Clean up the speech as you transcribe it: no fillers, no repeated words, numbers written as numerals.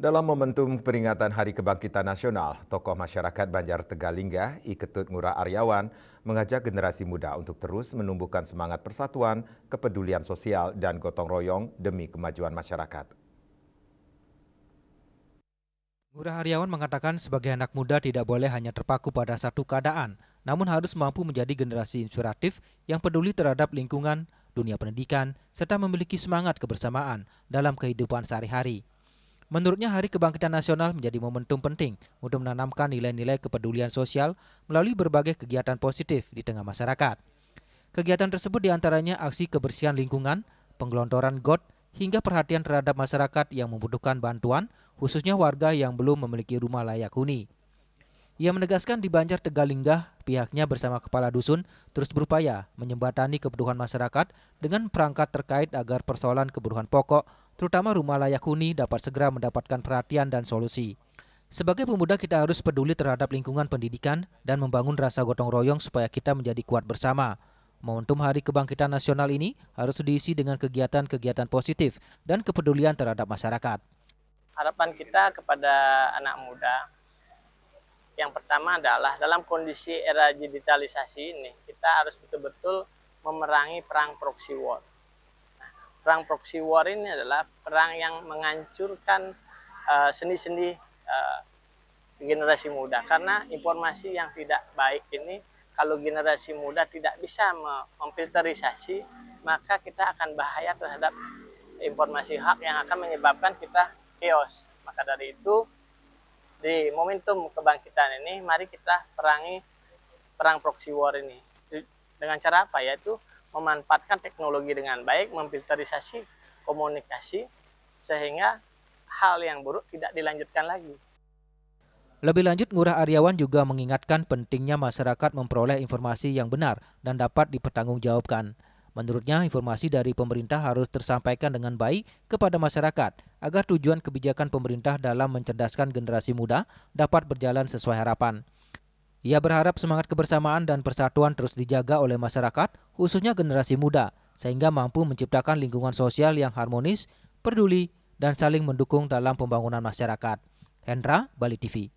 Dalam momentum peringatan Hari Kebangkitan Nasional, tokoh masyarakat Banjar Tegalinggah, I Ketut Ngurah Aryawan, mengajak generasi muda untuk terus menumbuhkan semangat persatuan, kepedulian sosial, dan gotong royong demi kemajuan masyarakat. Ngurah Aryawan mengatakan sebagai anak muda tidak boleh hanya terpaku pada satu keadaan, namun harus mampu menjadi generasi inspiratif yang peduli terhadap lingkungan, dunia pendidikan, serta memiliki semangat kebersamaan dalam kehidupan sehari-hari. Menurutnya Hari Kebangkitan Nasional menjadi momentum penting untuk menanamkan nilai-nilai kepedulian sosial melalui berbagai kegiatan positif di tengah masyarakat. Kegiatan tersebut diantaranya aksi kebersihan lingkungan, penggelontoran got, hingga perhatian terhadap masyarakat yang membutuhkan bantuan, khususnya warga yang belum memiliki rumah layak huni. Ia menegaskan di Banjar Tegalinggah, pihaknya bersama kepala dusun terus berupaya menjembatani kebutuhan masyarakat dengan perangkat terkait agar persoalan kebutuhan pokok, terutama rumah layak huni, dapat segera mendapatkan perhatian dan solusi. Sebagai pemuda kita harus peduli terhadap lingkungan pendidikan dan membangun rasa gotong royong supaya kita menjadi kuat bersama. Momentum Hari Kebangkitan Nasional ini harus diisi dengan kegiatan-kegiatan positif dan kepedulian terhadap masyarakat. Harapan kita kepada anak muda yang pertama adalah dalam kondisi era digitalisasi ini kita harus betul-betul memerangi perang proxy war. Nah, perang proxy war ini adalah perang yang menghancurkan sendi-sendi generasi muda, karena informasi yang tidak baik ini kalau generasi muda tidak bisa memfilterisasi, maka kita akan bahaya terhadap informasi hak yang akan menyebabkan kita chaos. Maka dari itu, di momentum kebangkitan ini, mari kita perangi perang proxy war ini. Dengan cara apa? Yaitu memanfaatkan teknologi dengan baik, memfilterisasi komunikasi, sehingga hal yang buruk tidak dilanjutkan lagi. Lebih lanjut, Ngurah Aryawan juga mengingatkan pentingnya masyarakat memperoleh informasi yang benar dan dapat dipertanggungjawabkan. Menurutnya, informasi dari pemerintah harus tersampaikan dengan baik kepada masyarakat agar tujuan kebijakan pemerintah dalam mencerdaskan generasi muda dapat berjalan sesuai harapan. Ia berharap semangat kebersamaan dan persatuan terus dijaga oleh masyarakat, khususnya generasi muda, sehingga mampu menciptakan lingkungan sosial yang harmonis, peduli, dan saling mendukung dalam pembangunan masyarakat. Hendra, Bali TV.